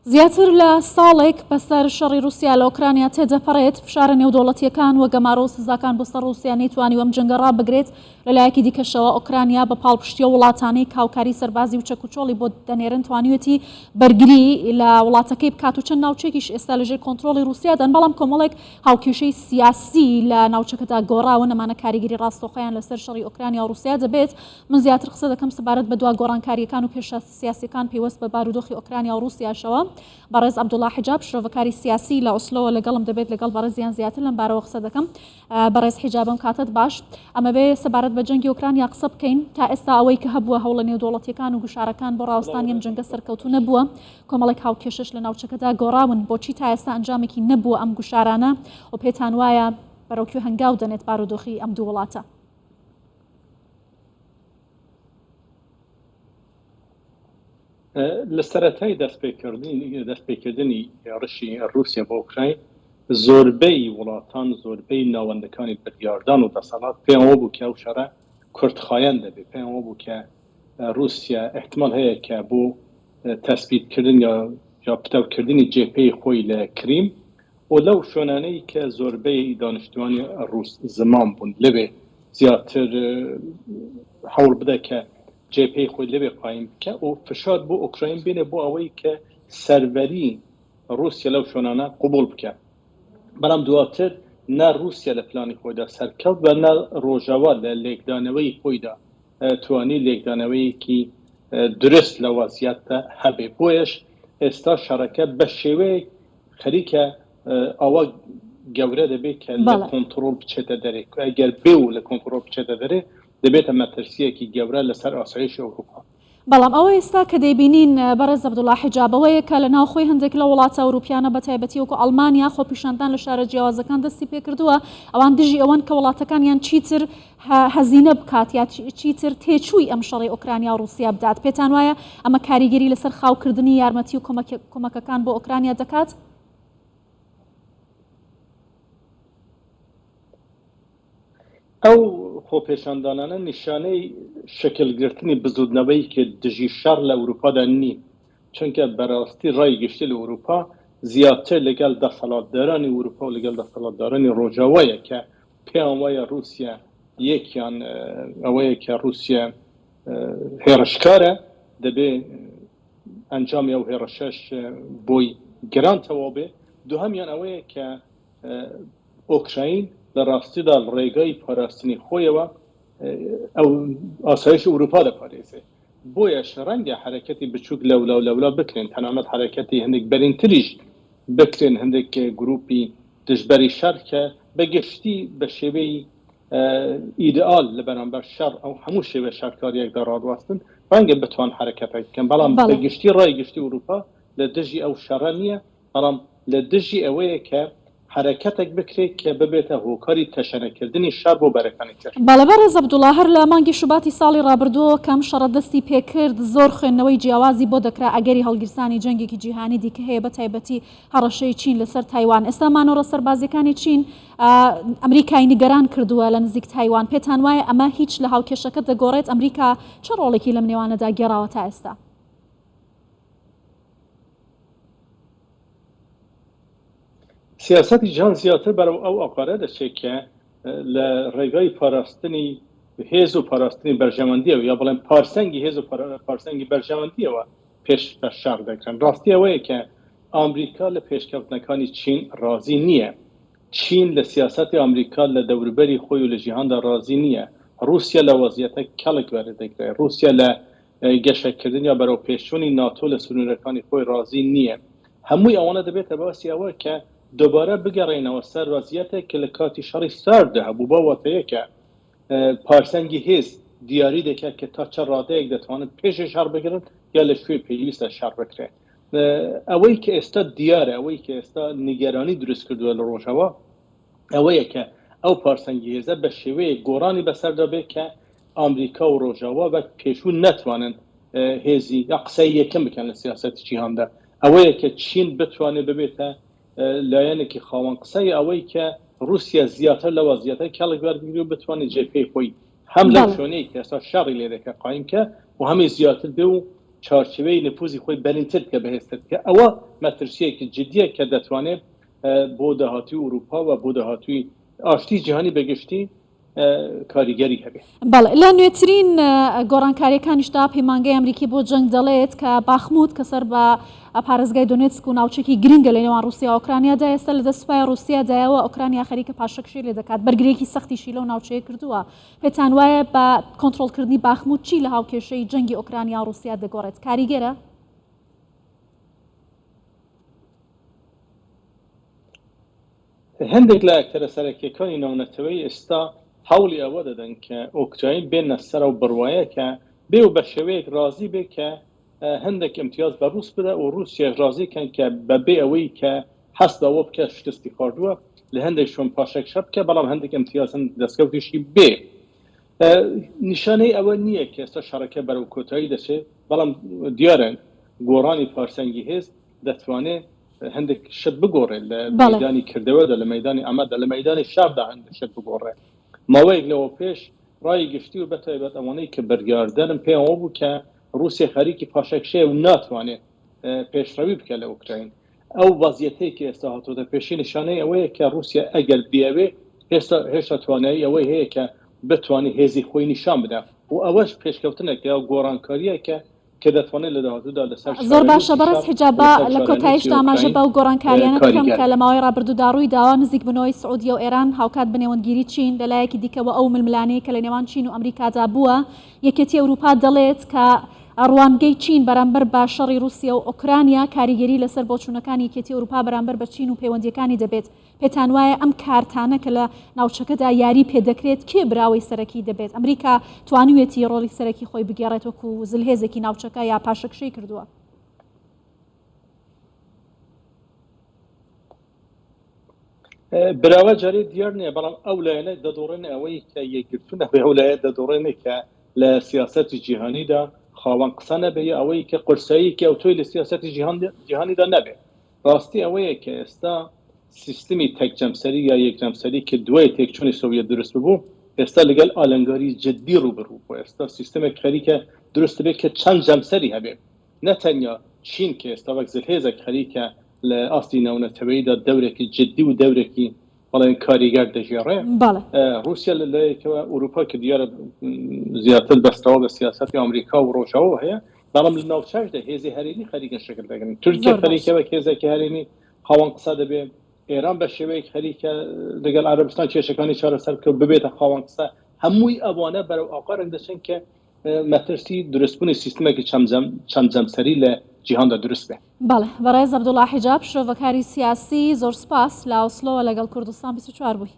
زیاتر لە ساڵێک بەسەر شەڕی رووسیا لە ئۆکرانیا تێدەپەڕێت فشارە نێودوڵەتیەکان وە گەمارە و سزاکان بۆ سەر رووسیا نەیتوانی وەم جەنگە ڕابگرێت. لەلایەکی دیکەشەوە ئۆکرانیا بە پاڵپشتیە وڵاتانەی کاوکاری سەربازی و چەکوچۆڵی بۆ دەنێرن توانیوەتی بەرگری لە وڵاتەکەی بکات و چەند ناوچێکیش ئێستا لەژێر کۆنتڕۆڵی رووسیادان، بەڵام کۆمەڵێک هاوکێشەی سیاسی لە ناوچەکەدا گۆڕاون. ئەمانە کاریگەری ڕاستەوخۆیان لەسەر شەڕی ئۆکرانیا و رووسیا دەبێت. من زیاتر قسە دەکەم سەبارەت بە دوا گۆڕانکاریەکان و پێشە سیاسیەکان پێوەست بە بارودۆخی ئۆکرانیا و رووسیاشەوە. بەڕێز عەبدوڵڵا حیجاب شرۆڤەکاری سیاسی لە ئۆسلۆوە لەگەڵم دەبێت، لەگەڵ بەڕێزیان زیاتر لەم بارەوە قسە دەکەم. بەڕێز حیجابم کاتت باش. ئەمە بێ سەبارەت بە جەنگی ئۆکرانیا قسە بکەین. تا ئێستا ئەوەی کە هەبووە هەوڵە نێودوڵەتیەکان و گوشارەکان بۆ ڕاوەستانی ئەم جەنگە سەرکەوتوو نەبووە. کۆمەڵێک هاوکێشش لە ناوچەکەدا گۆڕاون. بۆچی تا ئێستا ئەنجامێکی نەبووە ئەم گوشارانە و پێتان وایە بەرەوکوێ هەنگاو دەنێت بارودۆخی ئەم دوو وڵاتە؟ لە سەرەتای دەستپێکردنی ڕشی رووسیا بۆ ئۆکراین زۆربەی وڵاتان زۆربەی ناوەندەکانی بڕیاردان و دەسەڵات پێیانەوە بوو کە ئەو شەڕە کورتخایەن دەبێت. پێیانەوە بوو کە رووسیا احتمال هەیە کە بۆ تەسبیتکردن یا پتەوکردنی جێپەی خۆی لە کریم و لەو شوێنانەی کە زۆربەی دانیشتوانی رووس زمان بوون لەوێ زیاتر هەوڵ بدە کە جێپەی خۆی لەوێ قایم بکە و فشار بۆ ئۆکراین بێنێ بۆ ئەوەی کە سەربەری رووسیا لەو شوێنانە قبول بکە. بەڵام دواتر نا رووسیا لە پلانی خۆیدا سەرکەوت بە نا ڕۆژاوا لە لێکدانەوەی خۆیدا توانی لێکدانەوەیەکی درست لە وەزعیەتە هەبێ. بۆیەش ئێستا شەڕەکە بە شێوەیەک خەریکە ئەوە گەورە دەبێت کە لە کۆنتڕۆڵ بچێتە دەرێ. ئەگەر بێ و لە کۆنتڕۆڵ بچێتە دەرێ دەبێتە مەترسیەکی گەورە لەسەر ئاسایشی ئەوروپا. بەڵام ئەوە ئێستا کە دەیبینین بەڕێز عەبدوڵڵا حیجابەوەیە کە لە ناوخۆی هەندێک لە وڵاتە ئەوروپیانە بە تایبەتی وەکو ئەڵمانیا خۆپیشاندان لە شارە جیاوازەکان دەستی پێکردووە. ئەوان دژی ئەوەن کە وڵاتەکانیان چیتر هەزینە بکات یا چیتر تێچووی ئەم شەڕی ئۆکرانیا و رووسیا بدات. پێتان وایە ئەمە کاریگەری لەسەر خاوکردنی یارمەتی و کۆمەکەکان بۆ ئۆکرانیا دەکات؟ ئەو خۆپێشاندانانە نیشانەی شکلگرتنی بزودنەوەی کە دژی شەڕ لە ئەوروپادا نین، چونکە بەڕاستی ڕای گشتی لە ئەوروپا زیاتر لەگەڵ دەسەڵاتدارانی ئەوروپا و لەگەڵ دەسەڵاتدارانی ڕۆژاوایە کە پێیان وایە رووسیا یەکیان ئەوەیە کە رووسیا هێرشکارە دەبێ ئەنجامی ئەو هێرشەش بۆی گرانتەوە بێ. دووهەمیان ئەوەیە کە ئۆکراین لە ڕاستیدا ڕێگای پاراستنی خۆیەوە ئەو ئاسایش ئەوروپا دەپارێزێ. بۆیەش ڕەنگە حرەکەتی بچووک لەولا بکرێن، تەنانەت حرەکەتی هەندێک بەرینتریش بکرێن، هەندێک گروپی دژبەری شەڕ کە بەگشتی بە شێوەی ئیدئال لە بەرامبەر شەڕ ئەو هەموو شێوە شەڕکاریەکدا ڕادواستن ڕەنگە بتوان حرەکەتێک بکەن. بەڵام بەگشتی ڕای گشتی ئەوروپا لە دژی ئەو شەڕە نییە، بەڵام لە دژی ئەوەیە کە حرەکەتێک بکرێت کە ببێتە هۆکاری تەشەنەکردنی شەڕ بۆ بەرەکانی تر. بەڵێ بەڕێز عەبدوڵڵا، هەر لە مانگی شوباتی ساڵی ڕابردووە کەم شەڕە دەستی پێکرد، زۆر خوێندنەوەی جیاوازی بۆ دەکرا ئەگەری هەڵگیرسانی جەنگێکی جیهانی دیکە هەیە، بە تایبەتی هەڕەشەی چین لەسەر تایوان. ئێستا مانۆڕە سەربازیەکانی چین ئەمریکای نیگەران کردووە لە نزیک تایوان. پێتان وایە ئەمە هیچ لە هاوکێشەکە دەگۆڕێت؟ ئەمریکا چه ڕۆڵێکی لەم نێوانەدا گێڕاوە تا ئێستا؟ سیاسەتی جیهان زیاتر بەرەو ئەو ئاپارە دەچێت کە لە ڕێگای پاراستنی هێز و پاراستنی بەرژەوەندیەوە یا بڵێن پارسەنگی هێز و پارسەنگی بەرژەوەندیەوە پێش بە شەڕ دەکەن. ڕاستی ئەوەیە کە ئەمریکا لە پێشکەوتنەکانی چین ڕازی نییە. چین لە سیاسەتی ئەمریکا لە دەوروبەری خۆی و لە جیهاندا ڕازی نییە. رووسیا لە وەزعیەتە کەڵک وەردەگرێت. رووسیا لە گەشەکردن یا بەرەو پێشچوونی ناتۆ لە سنوورەکانی خۆی ڕازی نییە. هەمووی ئەوانە دەبێتە باسی ئەوە کە دووبارە بگەڕێنەوە سەر وەزعیەتێک کە لە کاتی شەڕی ساردا هەبوو. بەواتەیە کە پارسەنگی هێز دیاری دەکات کە تا چه ڕادەیەک دەتوانێت پێشی شەڕ بگرن یا لە شوێ پێویستە شەڕ بکرێت. ئەوەی کە ئێستا دیارە، ئەوەی کە ئێستا نیگەرانی دروست کردووە لە ڕۆژەوە ئەوەیە کە ئەو پارسەنگی هێزە بە شێوەیە گۆڕانی بەسەردا بێت کە ئەمریکا و ڕۆژاوا بە پێشوو نەتوانن هێزی یا قسەی یەکەم بکەن لە سیاسەتی جیهاندا. ئەوەیە کە چین بتوانێت ببێتە لایەنێکی خاوەن قسەی ئەوەی کە رووسیا زیاتر لە وەزعیەتە کەڵک وەرگری و بتوانێت جێپەی خۆی هەم لە شوێنەی کە ئێستا شەڕی لێ دەکات قایم کە و هەمی زیاتر بێ و چارچوبەی نفوذی خۆی بەرینتر بکە بەهێزتر بکە ئەوە مەترسیەکی جدیە کە دەتوانێت بۆ داهاتووی ئوروپا و بۆ داهاتووی ئاشتی جیهانی بەگشتی کاریگەری هەبێت. بەڵێ لە نوێترین گۆڕانکاریەکانیشدا پەیمانگای ئەمریکی بۆ جەنگ دەڵێت کە باخموت کە سەر بە پارێزگای دۆنێتسک و ناوچێکی گرنگە لە نێوان رووسیا و ئۆکرانیادا ئێستا لە دەستپای رووسیادایەوە ئۆکرانیا خەریکە پاشەکشی لێ دەکات بەرگریەکی سەختیشی لەو ناوچەیە کردووە پێتان وایە بە کۆنتڕۆڵکردنی باخموت چی لە هاوکێشەی جەنگی ئۆکرانیا و رووسیا دەگۆڕێت کاریگەرە؟ هەندێک لە ئەکتەرە سەرەکیەکانی ناونەتەوەی ئێستا هەوڵی ئەوە دەدەن کە ئۆکراین بێنە سەر و بڕوایە کە بێ و بە شێوەیەک رازی بێ کە هەندێک امتیاز بە رووس بدە و رووسیا رازیکەن کە بەبێ ئەوەی کە هەست بەوە بکە شکستی خواردووە لە هەندێک شۆن پاشێک شەب بکە بەڵام هەندێک امتیازن دەستکەوتیشی بێ نیشانەی ئەوە نییە کە ئێستا شەڕەکە بەرەو کۆتایی دەچێت بەڵام دیارە گۆڕانی پارسەنگی هێز دەتوانێت هەندێک شت بگۆڕێت لە مەیدانی کردەوەدا لە مەیدانی ئەمەدا لە مەیدانی شابدا هەندێک شت بگۆڕێت ماوەیەک لەوە پێش ڕای گشتی و بەتایبەت ئەوانەی کە بەرگاردەرن پێیانەوە بوو کە رووسیا خەریکی پاشەکشەیە و ناتوانێت پێشڕەوی بکە لە ئوکراین ئەو وەزیەتەیەکی ئێستا هاتووەتە پێشی نیشانەی ئەوەیە کە رووسیا ئەگەر بیاوێ هێشتا توانایی ئەوەی هەیە کە بتوانێت هێزی خۆی نیشان بدە و ئەوەش پێشکەوتنێک یا گۆڕانکاریە کە دەتوانێت لە داهاتوودا لەسەر زۆر باشە بەڕست حیجابە لە کۆتاییشدا ئاماژە بە و گۆڕانکاریانە دەکەم کە لە ماوەی ڕابردوودا ڕووی داوا نزیک بنەوەی سعودیە و ئێران هاوکات بنێوەندگیری چین لەلایەکی دیکەوە ئەو ململانەیە کە لە نێوان چین و ئەمریکادا بووە یەکێتی ئەوروپا دەڵێت کە ڕوانگەی چین بەرامبەر بە شەڕی رووسیا و ئۆکرانیا کاریگەری لەسەر بۆچوونەکانی یەکێتی ئەوروپا بەرامبەر بە چین و پەیوەندیەکانی دەبێت پێتان وایە ئەم کارتانە کە لە ناوچەکەدا یاری پێدەکرێت کێ براوەی سەرەکی دەبێت ئەمریکا توانوێتی ڕۆڵی سەرەکی خۆی بگێڕێت وەکو زلهێزێکی ناوچەکە یا پاشەکشەی کردووە براوە جارێ دیار نییە بەڵام ئەو لایەنە دەدۆڕێن ئەوەی کە یەکگرتوونە بە ئەو لایە دەدۆڕێنێ کە لە سیاسەتی جیهانیدا خاوەن قسە نەبێ ئەوەی کە قورساییکە ئەو تۆی لە سیاسەتی جیهانیدا نەبێ ڕاستی ئەوەیە کە ئێستا سیستمی تەکجەمسەری یا یەکجەمسەری کە دوای تێکچوونی سۆڤیەت دروست بوو ئێستا لەگەڵ ئالەنگاری جددی ڕوبڕوو بۆ ئێستا سیستمێک خەریکە دروست بێت کە چەند جەمسەری هەبێت نەتەنیا چین کە ئێستا وەک زلهێزێک خەریکە لە ئاستی ناونەتەوەییدا دەورێکی جددی و دەورێکی بەڵێن کاریگەر دەژێڕێ رووسیا لەلایەکەوە ئوروپا کە دیارە زیاتر بەستەوە بە سیاسەتی ئەمریکا و ڕۆژاوە هەیە بەڵام لە ناوچەشدا هێزی هەرێمی خەریکە شکل دەگرن تورکیا خەریکەوە هێزێکی هەرێمی خاوەن قسە دەبێت ئێران بە شێوەیەک خەریکە لەگەڵ عەرەبستان کێشەکانی چارەسەر بکە ببێتە خاوەن قسە هەمووی ئەوانە بەرەو ئاقارێک دەچن کە مەترسی دروستبوونی سیستمێکی چەند جەمسەری لە جیهاندا دروست بێت. بەڵێ بەڕێز عەبدوڵڵا حیجاب شۆڤەکاری سیاسی زۆر سپاس لە ئۆسلۆ لەگەڵ کوردستان 24 بووی.